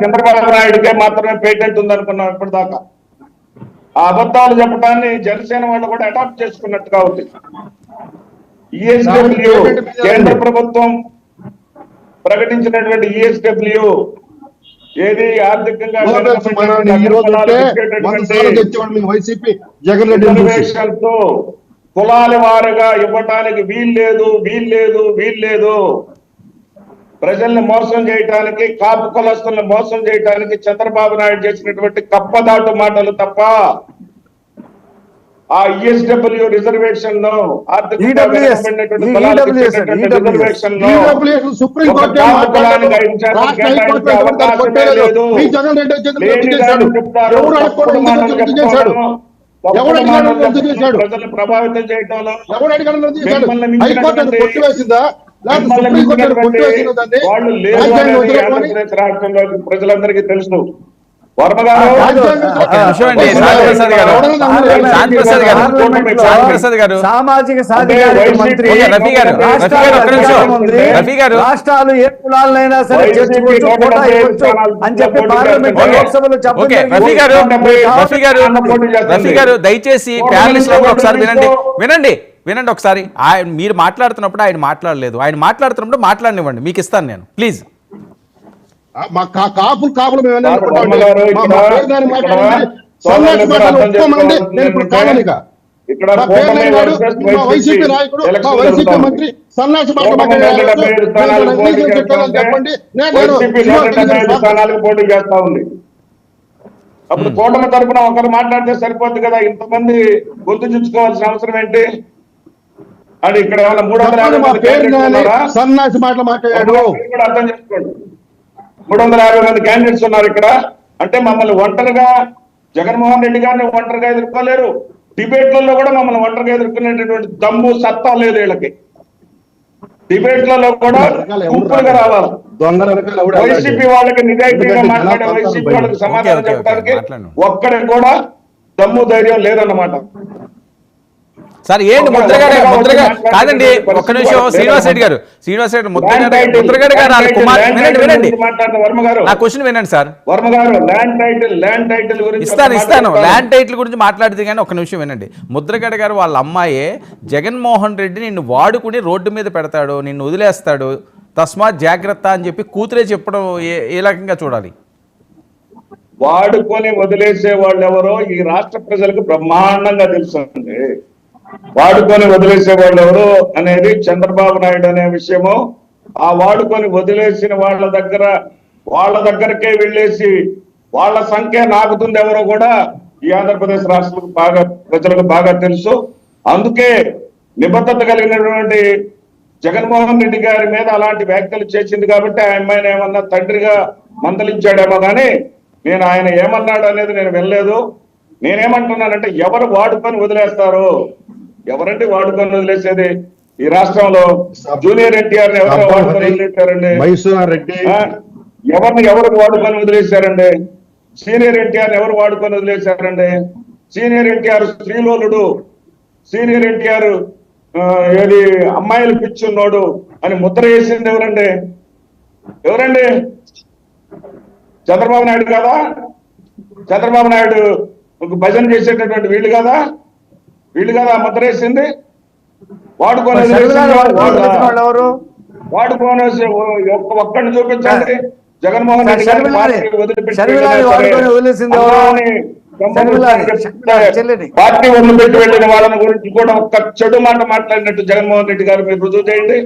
చంద్రబాబు నాయుడుకే మాత్రమే పేటెంట్ ఉందనుకున్నాం ఇప్పటిదాకా. ఆ అబద్ధాలు చెప్పడాన్ని జనసేన వాళ్ళు కూడా అడాప్ట్ చేసుకున్నట్టుగా ఉంది. ఈఎస్డబ్ల్యూ కేంద్ర ప్రభుత్వం ప్రకటించినటువంటి ఈఎస్డబ్ల్యూ ఏది ఆర్థికంగా రిజర్వేషన్తో కులాల వారుగా ఇవ్వటానికి వీల్లేదు. ప్రజల్ని మోసం చేయటానికి, కాపు కులస్తుల్ని మోసం చేయటానికి చంద్రబాబు నాయుడు చేసినటువంటి కప్పదాటు మాటలు తప్ప ఆ ఈఎస్డబ్ల్యూ రిజర్వేషన్ లో ప్రజలను ప్రభావితం చేయడంలో వాళ్ళు లేదు అనేది ఆంధ్రప్రదేశ్ రాష్ట్రంలో ప్రజలందరికీ తెలుసు. వర్మ గారు సామాజిక రాష్ట్రాలు ఏ కులాలైనా సరే చర్చించవచ్చు అని చెప్పి పార్లమెంట్ లోక్సభలో రఫీ గారు దయచేసి ప్యానలిస్ట్ లో ఒకసారి వినండి ఒకసారి. మీరు మాట్లాడుతున్నప్పుడు ఆయన మాట్లాడలేదు, ఆయన మాట్లాడుతున్నప్పుడు మాట్లాడనివ్వండి, మీకు ఇస్తాను నేను, ప్లీజ్. కాపులు వైసీపీ నాయకుడు వైసీపీ మంత్రి సన్నాసి పోటీ చేస్తా ఉంది. అప్పుడు కూటమి తరపున ఒకరు మాట్లాడితే సరిపోద్ది కదా, ఇంతమంది గొంతు చుచ్చుకోవాల్సిన అవసరం ఏంటి? అని ఇక్కడ ఏమైనా 350 సన్నాసి మాటలు మాట్లాడాడు కూడా అర్థం చేసుకోండి. 350 మంది క్యాండిడేట్స్ ఉన్నారు ఇక్కడ. అంటే మమ్మల్ని ఒంటరిగా జగన్మోహన్ రెడ్డి గారిని ఒంటరిగా ఎదుర్కోలేరు, డిబేట్లలో కూడా మమ్మల్ని ఒంటరిగా ఎదుర్కొనేటటువంటి దమ్ము సత్తా లేదు వీళ్ళకి. డిబేట్లలో కూడా గుంపులుగా రావాలి. వైసీపీ వాళ్ళకి నిజాయితీగా మాట్లాడే వైసీపీ వాళ్ళకి సమాధానం చెప్పడానికి ఒక్కడికి కూడా దమ్ము ధైర్యం లేదన్నమాట. సార్ ఏంటి ముద్రగడ కాదండి, ఒక్క నిమిషం. శ్రీనివాస్ రెడ్డి ముద్రగడ గారు వినండి, నా క్వశ్చన్ వినండి సార్. వర్మ గారు ల్యాండ్ టైటిల్ ఇస్తాను ల్యాండ్ టైటిల్ గురించి మాట్లాడితే కానీ ఒక్క నిమిషం వినండి. ముద్రగడ గారు వాళ్ళ అమ్మాయే జగన్మోహన్ రెడ్డి నిన్ను వాడుకుని రోడ్డు మీద పెడతాడు, నిన్ను వదిలేస్తాడు, తస్మాత్ జాగ్రత్త అని చెప్పి కూతురే చెప్పడం ఏ రకంగా చూడాలి? వాడుకొని వదిలేసే వాళ్ళు ఎవరో ఈ రాష్ట్ర ప్రజలకు బ్రహ్మాండంగా తెలుస్తుంది. వాడుకొని వదిలేసే వాళ్ళు ఎవరు అనేది చంద్రబాబు నాయుడు అనే విషయము. ఆ వాడుకొని వదిలేసిన వాళ్ళ దగ్గరకే వెళ్ళేసి వాళ్ళ సంఖ్య నాకుతుంది ఎవరో కూడా ఈ ఆంధ్రప్రదేశ్ రాష్ట్రాలకు ప్రజలకు బాగా తెలుసు. అందుకే నిబద్ధత కలిగినటువంటి జగన్మోహన్ రెడ్డి గారి మీద అలాంటి వ్యాఖ్యలు చేసింది కాబట్టి ఆ అమ్మాయిని ఏమన్నా తండ్రిగా మందలించాడేమో కానీ నేను ఆయన ఏమన్నాడు అనేది నేను వెళ్ళలేదు. నేనేమంటున్నానంటే ఎవరు వాడుకొని వదిలేస్తారు, ఎవరండి వాడుకొని వదిలేసేది? ఈ రాష్ట్రంలో జూనియర్ ఎన్టీఆర్ ని ఎవరు వాడుకొని వదిలేశారండి? ఎవరు వాడుకొని వదిలేశారండి? సీనియర్ ఎన్టీఆర్ ఎవరు వాడుకొని వదిలేశారండి? సీనియర్ ఎన్టీఆర్ స్త్రీలోలుడు, సీనియర్ ఎన్టీఆర్ ఏది అమ్మాయిలు పిచ్చున్నాడు అని ముద్ర వేసింది ఎవరండి? చంద్రబాబు నాయుడు కాదా? చంద్రబాబు నాయుడు భజన చేసేటటువంటి వీళ్ళు కదా ముద్ర వేసింది? వాడుకొని ఒక్కడిని చూపించండి. జగన్మోహన్ రెడ్డి గారి పార్టీ వదిలిపెట్టి వెళ్ళిన వాళ్ళని గురించి కూడా ఒక్క చెడు మాట మాట్లాడినట్టు జగన్మోహన్ రెడ్డి గారు మీరు రుజువు చేయండి.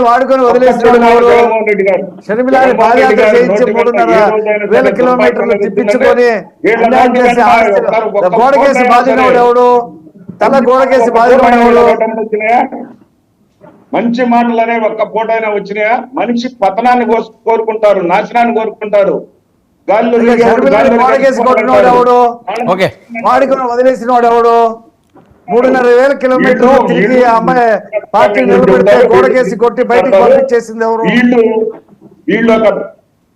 వాడుకొని వదిలేస్తున్నాడు. షర్మిలాని పాదయాత్ర చేయించి 3,500 కిలోమీటర్లు తిప్పించుకొని గోడకేసి బాధినవాడు ఎవడు? తల గోడకేసి బాధినవాడు ఎవడు? మంచి మాటలు అనే ఒక్క పూటైనా వచ్చినాయా? మనిషి పతనాన్ని కోరుకుంటారు, నాశనాన్ని కోరుకుంటారు. గోడకేసి కొట్టినవాడు ఎవడు? వాడుకొని వదిలేసిన వాడు ఎవడు? 3,500 కిలోమీటర్లు తిరిగి అమ్మాయి పార్టీ నిలబెడితే గోడకేసి కొట్టి బయటకు పంపించేసింది ఎవరు?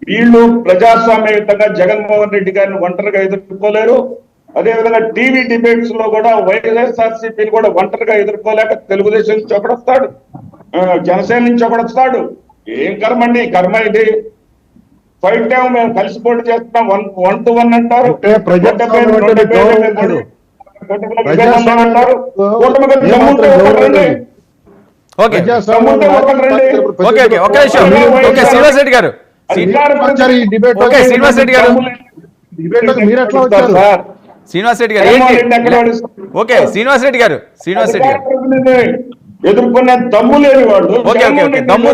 వీళ్ళు ప్రజాస్వామ్యయుతంగా జగన్మోహన్ రెడ్డి గారిని ఒంటరిగా ఎదుర్కోలేరు. అదేవిధంగా టీవీ డిబేట్స్ లో కూడా వైఎస్ఆర్సీపీని కూడా ఒంటరిగా ఎదుర్కోలేక తెలుగుదేశం నుంచి ఒకడొస్తాడు, జనసేన నుంచి ఒకడొస్తాడు. ఏం కర్మ అండి? కర్మ ఇది. ఫైట్ టైం మేము కలిసి పోటీ చేస్తున్నాం 1-1 అంటారు. అంటే ప్రజాస్వామ్యం అంటే మీకు గౌరవం లేదు. కూటమికి అంటారు. కూటమికి దమ్ముంటే ఒకరు రండి. ఓకే దమ్ముంటే ఒకరు రండి. ఓకే ఓకే ఒక్క నిమిషం. ఓకే శ్రీనివాస్ రెడ్డి గారు వచ్చారు ఈ డిబేట్ ఓకే శ్రీనివాస్ రెడ్డి గారు డిబేట్ మీరు ఎట్లా వచ్చారు? సార్ శ్రీనివాస్ రెడ్డి గారు జగన్మోహన్ ఏంటి? రెడ్డి ఎక్కడ ఓడిస్తారు? ఓకే శ్రీనివాస్ రెడ్డి గారు అధికార ప్రతినిధిని ఎదుర్కొనే దమ్ము లేని వాడు ఓకే ఓకే ఓకే దమ్ము